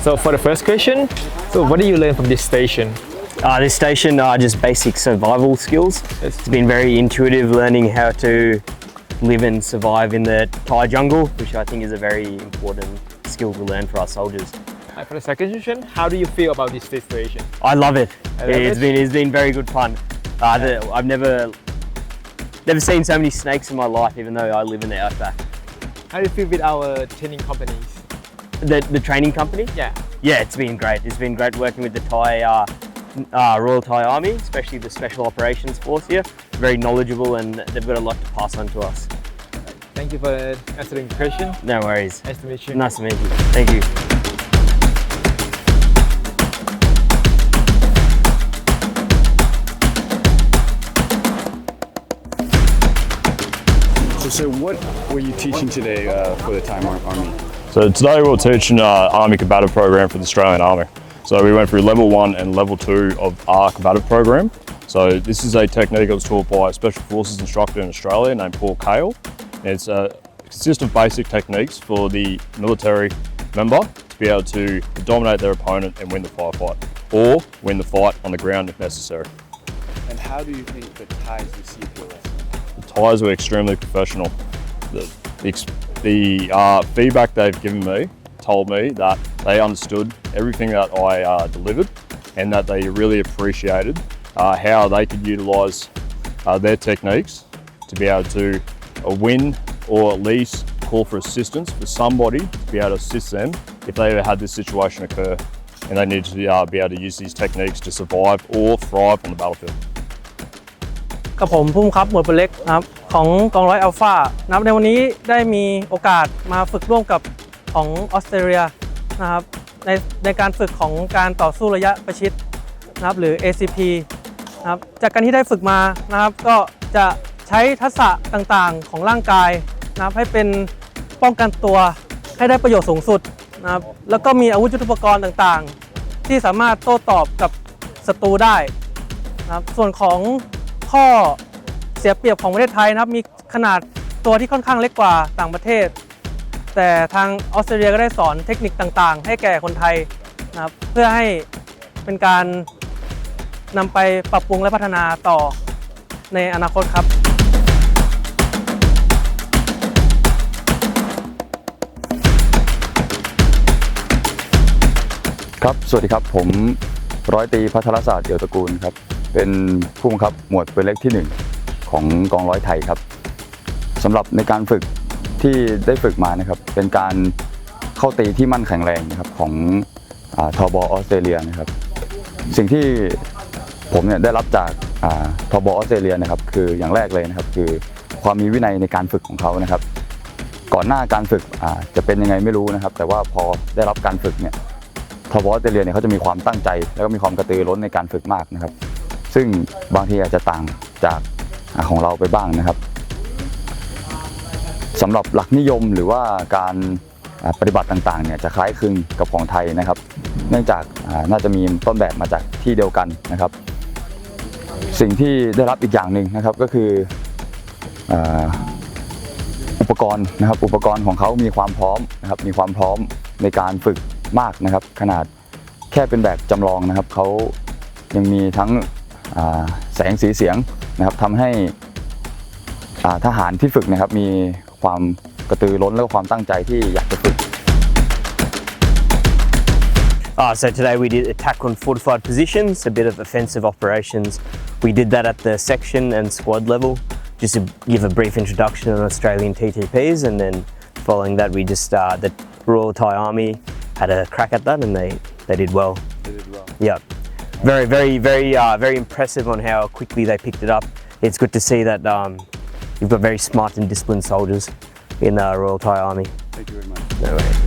So for the first question, so what do you learn from this station? This station just basic survival skills. Yes. It's been very intuitive learning how to live and survive in the Thai jungle, which I think is a very important skill to learn for our soldiers. And for the second question, how do you feel about this station? I love it. I love it. It's been very good fun. I've never seen so many snakes in my life, even though I live in the outback. How do you feel with our training companies? The training company? Yeah. Yeah, it's been great. It's been great working with the Thai Royal Thai Army, especially the Special Operations Force here. Very knowledgeable and they've got a lot to pass on to us. Thank you for answering the question. No worries. Nice to meet you. Nice to meet you. Thank you. So what were you teaching today for the Thai Army? So today we were teaching Army Combative Program for the Australian Army. So we went through level 1 and level 2 of our combative program. So this is a technique that was taught by a Special Forces instructor in Australia named Paul Kale. It consists of basic techniques for the military member to be able to dominate their opponent and win the firefight, or win the fight on the ground if necessary. And how do you think the Thais received your lesson? The Thais were extremely professional. The feedback they've given me told me that they understood everything that I delivered and that they really appreciated how they could utilise their techniques to be able to win or at least call for assistance for somebody to be able to assist them if they ever had this situation occur and they needed to be able to use these techniques to survive or thrive on the battlefield. กับผมผู้บังคับหมวดปืนเล็กนะครับของกองร้อยอัลฟานะครับในวันนี้ได้มีโอกาสมาฝึกร่วมกับของออสเตรเลียนะครับในการฝึกของการต่อสู้ระยะประชิดนะครับหรือ ACP นะครับจากการที่ได้ฝึกมานะครับก็จะใช้ทักษะต่างๆของร่างกายนะครับให้เป็นป้องกันตัวให้ได้ประโยชน์สูงสุดนะครับแล้วก็มีอาวุธยุทโธปกรณ์ต่างๆที่สามารถโต้ตอบกับศัตรูได้นะครับส่วนของข้อเสียเปรียบของประเทศไทยนะครับมีขนาดตัวที่ค่อนข้างเล็กกว่าต่างประเทศแต่ทางออสเตรเลียก็ได้สอนเทคนิคต่างๆให้แก่คนไทยนะครับเพื่อให้เป็นการนำไปปรับปรุงและพัฒนาต่อในอนาคตครับครับสวัสดีครับผมร้อยตรีพัทรศาสตร์เอี่ยวตระกูลครับเป็นผู้บังคับหมวดปืนเล็กที่1ของกองร้อยไทยครับสำหรับในการฝึกที่ได้ฝึกมานะครับเป็นการเข้าตีที่มั่นแข็งแรงนะครับของทบออสเตรเลียนะครับสิ่งที่ผมเนี่ยได้รับจากทบออสเตรเลียนะครับคืออย่างแรกเลยนะครับคือความมีวินัยในการฝึกของเขานะครับก่อนหน้าการฝึกจะเป็นยังไงไม่รู้นะครับแต่ว่าพอได้รับการฝึกเนี่ยทบออสเตรเลียเนี่ยเขาจะมีความตั้งใจแล้วก็มีความกระตือร้นในการฝึกมากนะครับซึ่งบางทีอาจจะต่างจากของเราไปบ้างนะครับสำหรับหลักนิยมหรือว่าการปฏิบัติต่างๆเนี่ยจะคล้ายคลึงกับของไทยนะครับเนื่องจากน่าจะมีต้นแบบมาจากที่เดียวกันนะครับสิ่งที่ได้รับอีกอย่างหนึ่งนะครับก็คืออุปกรณ์นะครับอุปกรณ์ของเขามีความพร้อมนะครับมีความพร้อมในการฝึกมากนะครับขนาดแค่เป็นแบบจำลองนะครับเขายังมีทั้งแสงสีเสียงนะครับทำให้ทหารที่ฝึกนะครับมีความกระตือร้นและความตั้งใจที่อยากจะฝึก So today we did attack on fortified positions, a bit of offensive operations. We did that at the section and squad level, just to give a brief introduction on Australian TTPs, and then following that we just the Royal Thai Army had a crack at that and they did well. They did well. Yeah. Very impressive on how quickly they picked it up. It's good to see that you've got very smart and disciplined soldiers in the Royal Thai Army. Thank you very much. No worries.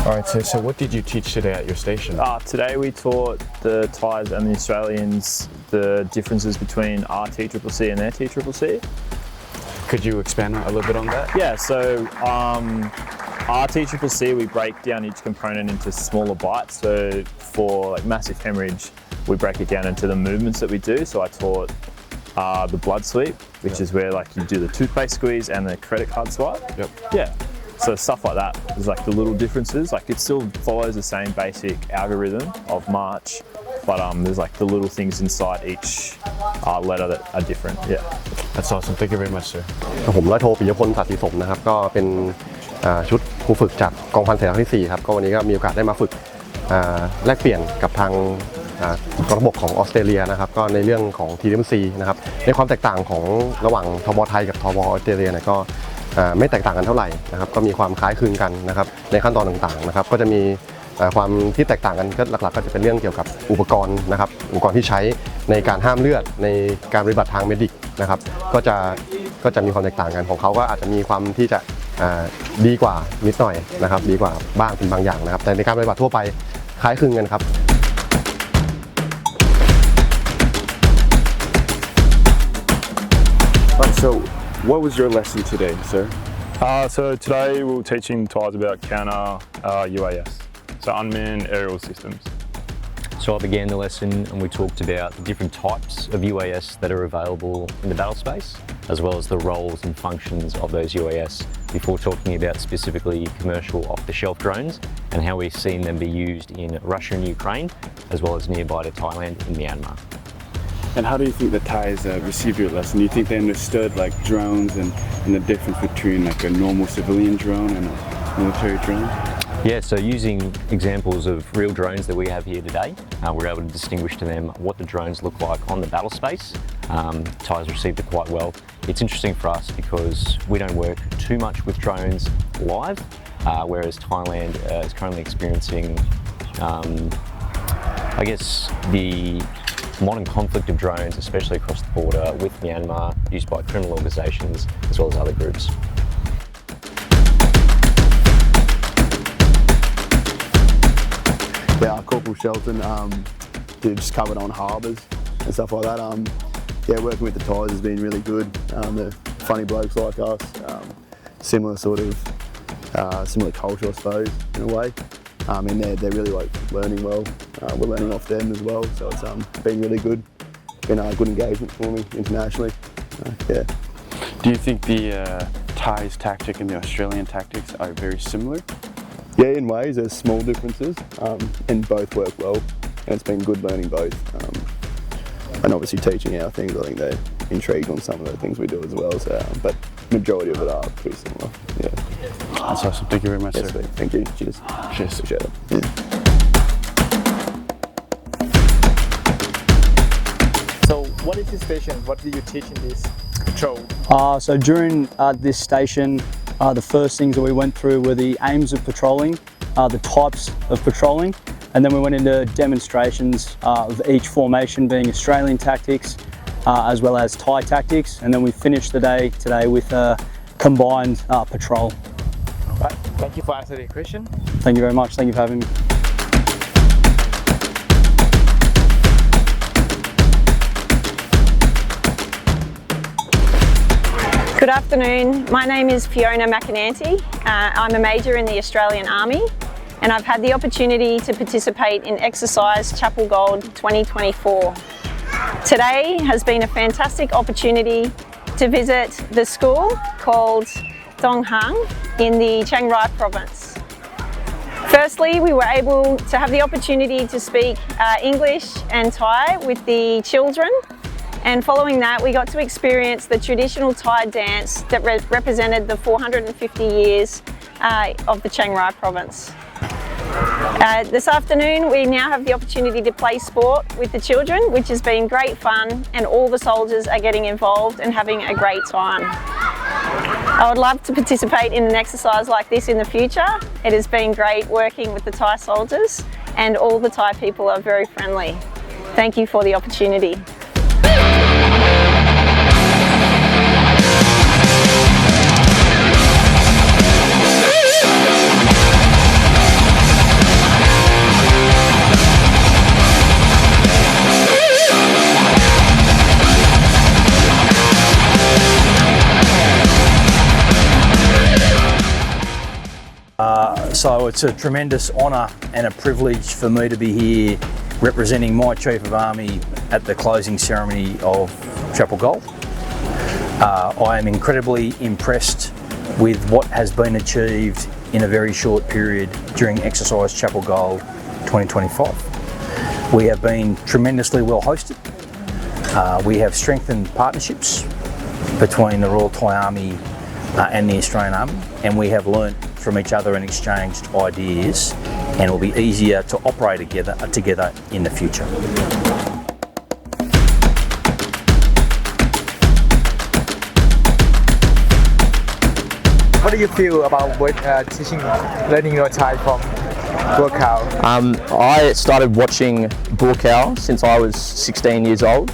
Alright, so what did you teach today at your station? Today we taught the Thais and the Australians the differences between our TCCC and their TCCC. Could you expand a little bit on that? Yeah, so our TCCC, we break down each component into smaller bites. So for like massive hemorrhage, we break it down into the movements that we do. So I taught the blood sweep, which is where like you do the toothpaste squeeze and the credit card swipe. Yep. Yeah. So stuff like that is like the little differences. Like it still follows the same basic algorithm of March, but there's like the little things inside each letter that are different. Yeah. That's awesome. Thank you very much, sir. ผมร้อยโทปิยพล สาธิสมนะครับก็เป็นชุดครูฝึกจากกองพันเสนาที่4ครับก็วันนี้ก็มีโอกาสได้มาฝึกแลกเปลี่ยนกับทางกองทัพบกของออสเตรเลียนะครับก็ในเรื่องของ TDMC นะครับในความแตกต่างของระหว่างทบไทยกับทบออสเตรเลียเนี่ยก็ไม่แตกต่างกันเท่าไหร่นะครับก็มีความคล้ายคลึงกันนะครับในขั้นตอนต่างๆนะครับก็จะมีความที่แตกต่างกันก็หลักๆก็จะเป็นเรื่องเกี่ยวกับอุปกรณ์นะครับอุปกรณ์ที่ใช้ในการห้ามเลือดในการปฏิบัติทางเมดิกนะครับก็จะมีความแตกต่างกันของเขาก็อาจจะมีความที่จะดีกว่านิดหน่อยนะครับดีกว่าบ้างเป็นบางอย่างนะครับแต่ในการปฏิบัติทั่วไปคล้ายคลึงกันครับ So, what was your lesson today, sir? So today we were teaching Ties about counter UAS, so unmanned aerial systems. So I began the lesson and we talked about the different types of UAS that are available in the battle space, as well as the roles and functions of those UAS, before talking about specifically commercial off-the-shelf drones and how we've seen them be used in Russia and Ukraine, as well as nearby to Thailand in Myanmar. And how do you think the Thais received your lesson? Do you think they understood like drones and the difference between like a normal civilian drone and a military drone? Yeah, so using examples of real drones that we have here today, we're able to distinguish to them what the drones look like on the battle space. Thais received it quite well. It's interesting for us because we don't work too much with drones live, whereas Thailand is currently experiencing, I guess, the modern conflict of drones, especially across the border with Myanmar, used by criminal organisations as well as other groups. Yeah, Corporal Shelton just covered on harbours and stuff like that. Yeah, working with the Thais has been really good. They're funny blokes like us, similar sort of, similar culture, I suppose, in a way. And they're really like learning well. We're learning off them as well, so it's been really good. Been a good engagement for me internationally. Yeah. Do you think the Thais tactic and the Australian tactics are very similar? Yeah, in ways there's small differences, and both work well, and it's been good learning both. And obviously teaching our things, I think they're intrigued on some of the things we do as well. So, but majority of it are pretty similar. Yeah. That's awesome. Thank you very much, Yes, sir. thank you. Cheers. Cheers. Appreciate it. Yeah. So what is this station? What did you teach in this patrol? So during this station, the first things that we went through were the aims of patrolling, the types of patrolling, and then we went into demonstrations of each formation being Australian tactics as well as Thai tactics, and then we finished the day today with a combined patrol. Right. Thank you for answering the question. Thank you very much. Thank you for having me. Good afternoon, my name is Fiona McInerney. I'm a major in the Australian Army and I've had the opportunity to participate in Exercise Chapel Gold 2024. Today has been a fantastic opportunity to visit the school called Dong Hang in the Chiang Rai province. Firstly, we were able to have the opportunity to speak English and Thai with the children. And following that, we got to experience the traditional Thai dance that represented the 450 years of the Chiang Rai province. This afternoon, we now have the opportunity to play sport with the children, which has been great fun, and all the soldiers are getting involved and having a great time. I would love to participate in an exercise like this in the future. It has been great working with the Thai soldiers, and all the Thai people are very friendly. Thank you for the opportunity. So it's a tremendous honour and a privilege for me to be here representing my Chief of Army at the closing ceremony of Chapel Gold. I am incredibly impressed with what has been achieved in a very short period during Exercise Chapel Gold 2025. We have been tremendously well hosted. We have strengthened partnerships between the Royal Thai Army and the Australian Army, and we have learnt from each other and exchanged ideas, and it will be easier to operate together in the future. What do you feel about teaching, learning Muay Thai from Buor Khao? I started watching Buor Khao since I was 16 years old,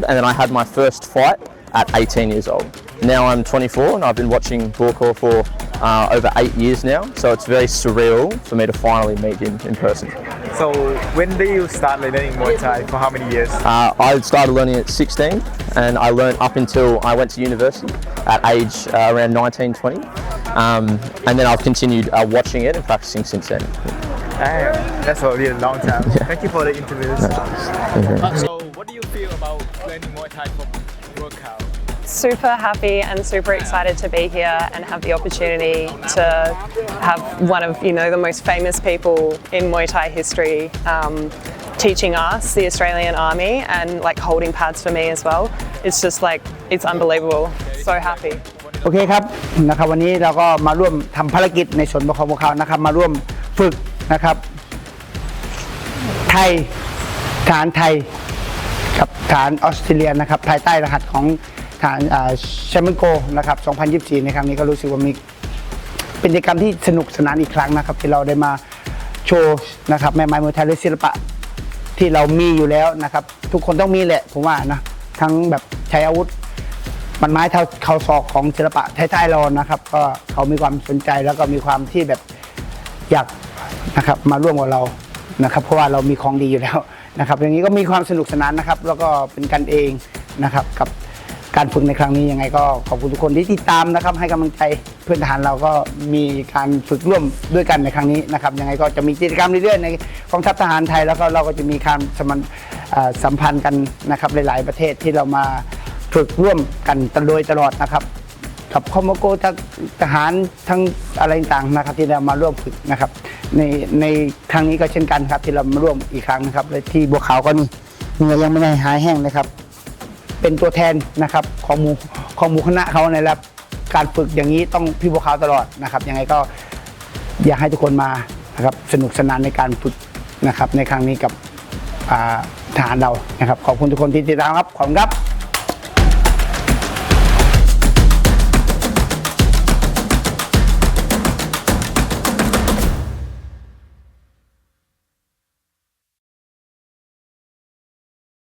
and then I had my first fight at 18 years old. Now I'm 24 and I've been watching Buor Khao for over 8 years now, so it's very surreal for me to finally meet him in person. So when did you start learning Muay Thai? For how many years? I started learning at 16 and I learned up until I went to university at age around 19, 20. And then I've continued watching it and practicing since then. That's a really long time. Yeah. Thank you for the interviews. So what do you feel about learning Muay Thai from Buor Khao? Super happy and super excited to be here and have the opportunity to have one of the most famous people in Muay Thai history teaching us, the Australian Army, and like holding pads for me as well. It's just like, it's unbelievable. So happy. โอเคครับนะครับวันนี้เราก็มาร่วมทำภารกิจในส่วนของพวกเขานะครับมาร่วมฝึกนะครับไทยทหารไทยกับทหารออสเตรเลียนะครับภายใต้รหัสของทหารแชมเปี้ยนโกนะครับ2024ในครั้งนี้ก็รู้สึกว่ามีเป็นกิจกรรมที่สนุกสนานอีกครั้งนะครับที่เราได้มาโชว์นะครับแม่ไม้มวยไทยและศิลปะที่เรามีอยู่แล้วนะครับทุกคนต้องมีแหละผมว่านะทั้งแบบใช้อาวุธมันไม้เท่าเขาศอกของศิลปะไทยๆเรานะครับก็เขามีความสนใจแล้วก็มีความที่แบบอยากนะครับมาร่วมกับเรานะครับเพราะว่าเรามีของดีอยู่แล้วนะครับอย่างนี้ก็มีความสนุกสนานนะครับแล้วก็เป็นกันเองนะครับกับการฝึกในครั้งนี้ยังไงก็ขอบคุณทุกคนที่ติดตามนะครับให้กำลังใจเพื่อนทหารเราก็มีการฝึกร่วมด้วยกันในครั้งนี้นะครับยังไงก็จะมีกิจกรรมเรื่อยๆในกองทัพทหารไทยแล้วก็เราก็จะมีการสัมพันธ์กันนะครับหลายๆประเทศที่เรามาฝึกร่วมกันโดยตลอดนะครับกับคอมโมโกทหารทั้งอะไรต่างๆนะครับที่เรามาร่วมฝึกนะครับในครั้งนี้ก็เช่นกันครับที่เรามาร่วมอีกครั้งนะครับและที่บัวขาวก็นี่ยังไม่ได้หายแห้งนะครับเป็นตัวแทนนะครับของหมู่คณะเขาในรับการฝึกอย่างนี้ต้องพี่บัวขาวตลอดนะครับยังไงก็อยากให้ทุกคนมานะครับสนุกสนานในการฝึกนะครับในครั้งนี้กับทหารเรานะครับขอบคุณทุกคนที่ติดตามครับขอบคุณครับ